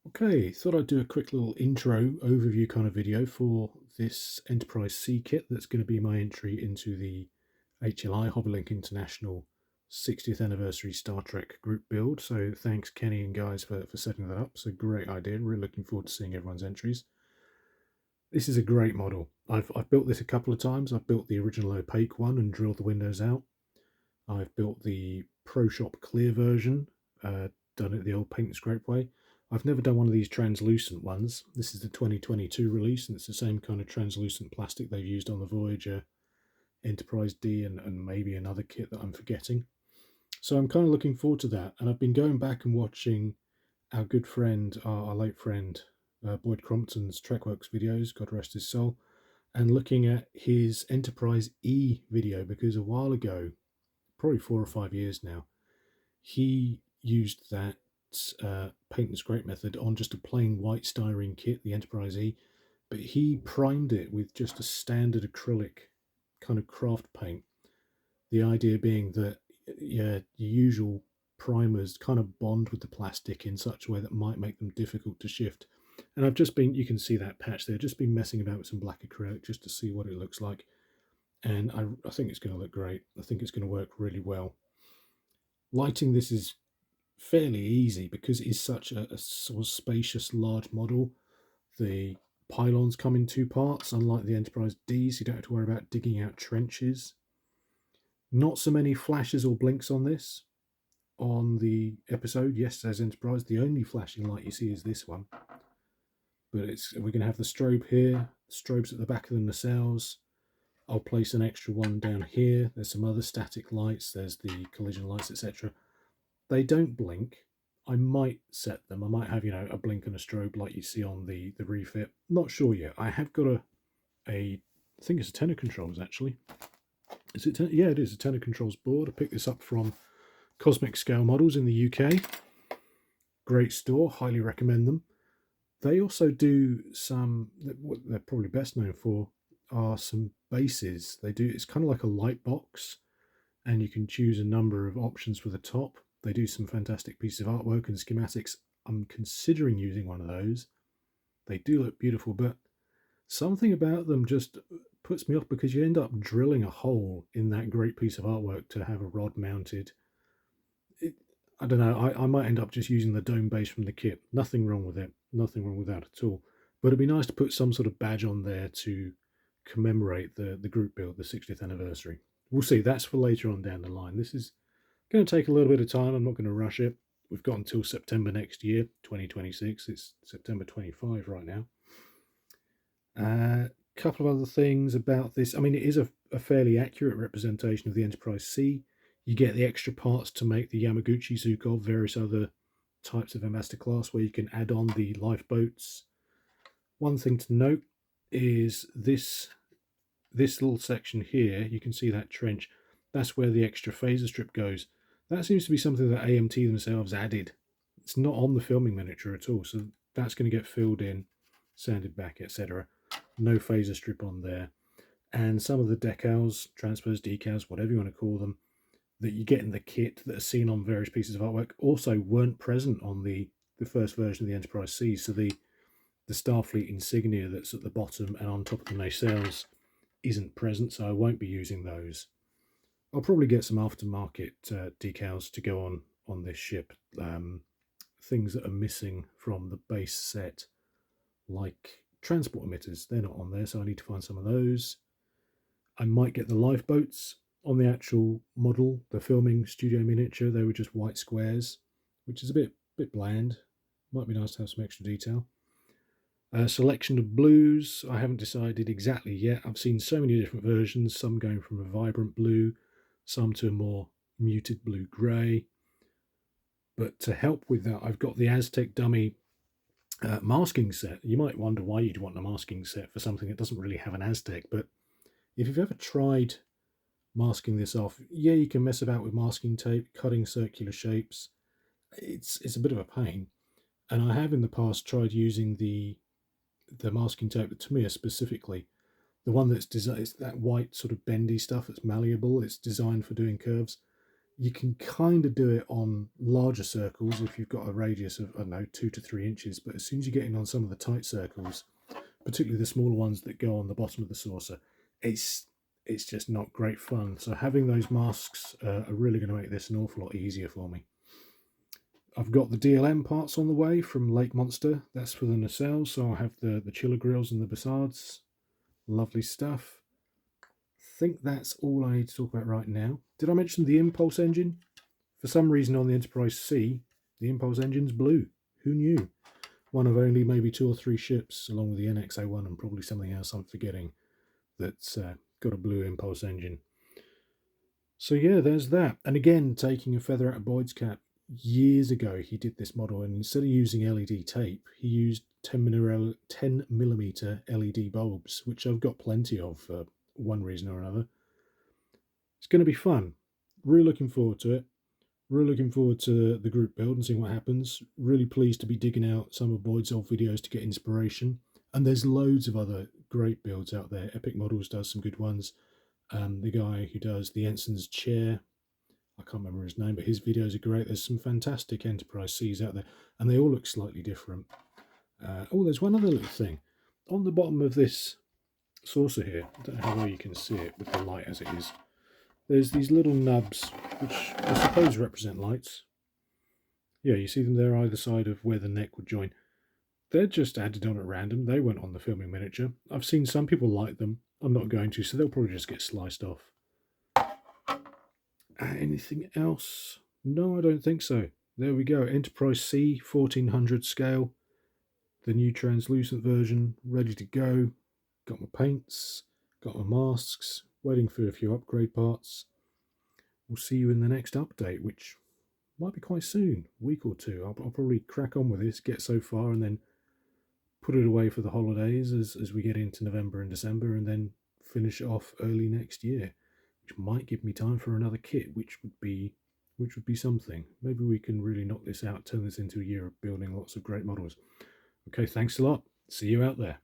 Okay, thought I'd do a quick little intro overview kind of video for this Enterprise C kit that's going to be my entry into the HLI Hobbylink International 60th anniversary Star Trek group build. So thanks Kenny and guys for setting that up. It's a great idea. Really looking forward to seeing everyone's entries. This is a great model. I've built this a couple of times. I've built the original opaque one and drilled the windows out. I've built the Pro Shop Clear version, done it the old paint and scrape way. I've never done one of these translucent ones. This is the 2022 release, and it's the same kind of translucent plastic they've used on the Voyager, Enterprise D, and maybe another kit that I'm forgetting. So I'm kind of looking forward to that. And I've been going back and watching our good friend, our late friend, Boyd Crompton's Trekworks videos, God rest his soul, and looking at his Enterprise E video because a while ago, probably 4 or 5 years now, he used that paint and scrape method on just a plain white styrene kit, the Enterprise E, but he primed it with just a standard acrylic kind of craft paint. The idea being that your usual primers kind of bond with the plastic in such a way that might make them difficult to shift. And I've just been, you can see that patch there, just been messing about with some black acrylic just to see what it looks like. And I think it's going to look great. I think it's going to work really well. Lighting this is fairly easy because it is such a sort of spacious, large model. The pylons come in two parts, unlike the Enterprise Ds. You don't have to worry about digging out trenches. Not so many flashes or blinks on this. On the episode, yes, as Enterprise, the only flashing light you see is this one. But we're going to have the strobe here, strobes at the back of the nacelles. I'll place an extra one down here. There's some other static lights. There's the collision lights, etc. They don't blink. I might set them. I might have, a blink and a strobe like you see on the refit. Not sure yet. I have got I think it's a Tenor Controls actually. Is it? Yeah, it is a Tenor Controls board. I picked this up from Cosmic Scale Models in the UK. Great store. Highly recommend them. They also do some, what they're probably best known for are some bases. They do, it's kind of like a light box, and you can choose a number of options for the top. They do some fantastic pieces of artwork and schematics. I'm considering using one of those. They do look beautiful, but something about them just puts me off because you end up drilling a hole in that great piece of artwork to have a rod mounted. I don't know. I might end up just using the dome base from the kit. Nothing wrong with it. Nothing wrong with that at all. But it'd be nice to put some sort of badge on there to commemorate the group build, the 60th anniversary. We'll see. That's for later on down the line. This is going to take a little bit of time. I'm not going to rush it. We've got until September next year, 2026. It's September 25 right now. A couple of other things about this. I mean, it is a fairly accurate representation of the Enterprise C. You get the extra parts to make the Yamaguchi Zukov, various other types of Ambassador class where you can add on the lifeboats. One thing to note is this little section here. You can see that trench. That's where the extra phaser strip goes. That seems to be something that AMT themselves added. It's not on the filming miniature at all, so that's going to get filled in, sanded back, etc. No phaser strip on there. And some of the decals, transfers, decals, whatever you want to call them, that you get in the kit that are seen on various pieces of artwork also weren't present on the first version of the Enterprise C. So the Starfleet insignia that's at the bottom and on top of the nacelles isn't present, so I won't be using those. I'll probably get some aftermarket decals to go on this ship. Things that are missing from the base set, like transport emitters, they're not on there, so I need to find some of those. I might get the lifeboats on the actual model, the filming studio miniature. They were just white squares, which is a bit bland. Might be nice to have some extra detail. A selection of blues. I haven't decided exactly yet. I've seen so many different versions, some going from a vibrant blue, some to a more muted blue-grey. But to help with that, I've got the Aztec dummy masking set. You might wonder why you'd want a masking set for something that doesn't really have an Aztec, but if you've ever tried masking this off, yeah, you can mess about with masking tape, cutting circular shapes. It's a bit of a pain. And I have in the past tried using the masking tape, but Tamiya specifically, the one that's designed, it's that white sort of bendy stuff that's malleable. It's designed for doing curves. You can kind of do it on larger circles if you've got a radius of, I don't know, 2 to 3 inches, but as soon as you get in on some of the tight circles, particularly the smaller ones that go on the bottom of the saucer, it's it's just not great fun. So having those masks are really going to make this an awful lot easier for me. I've got the DLM parts on the way from Lake Monster. That's for the nacelles, so I'll have the chiller grills and the Bassards. Lovely stuff. I think that's all I need to talk about right now. Did I mention the Impulse engine? For some reason on the Enterprise C, the Impulse engine's blue. Who knew? One of only maybe 2 or 3 ships, along with the NX-01 and probably something else I'm forgetting, that's got a blue Impulse engine. So yeah, there's that. And again, taking a feather out of Boyd's cap, years ago he did this model, and instead of using LED tape, he used 10mm LED bulbs, which I've got plenty of for one reason or another. It's going to be fun. Really looking forward to it. Really looking forward to the group build and seeing what happens. Really pleased to be digging out some of Boyd's old videos to get inspiration. And there's loads of other great builds out there. Epic Models does some good ones. The guy who does the Ensign's chair, I can't remember his name, but his videos are great. There's some fantastic Enterprise Cs out there, and they all look slightly different. Oh, there's one other little thing. On the bottom of this saucer here, I don't know how well you can see it with the light as it is, there's these little nubs, which I suppose represent lights. Yeah, you see them there either side of where the neck would join. They're just added on at random. They weren't on the filming miniature. I've seen some people light them. I'm not going to, so they'll probably just get sliced off. Anything else? No, I don't think so. There we go. Enterprise C, 1400 scale. The new translucent version, ready to go. Got my paints, got my masks, waiting for a few upgrade parts. We'll see you in the next update, which might be quite soon, a week or two. I'll probably crack on with this, get so far, and then put it away for the holidays as we get into November and December, and then finish it off early next year, which might give me time for another kit, which would be something. Maybe we can really knock this out, turn this into a year of building lots of great models. Okay, thanks a lot. See you out there.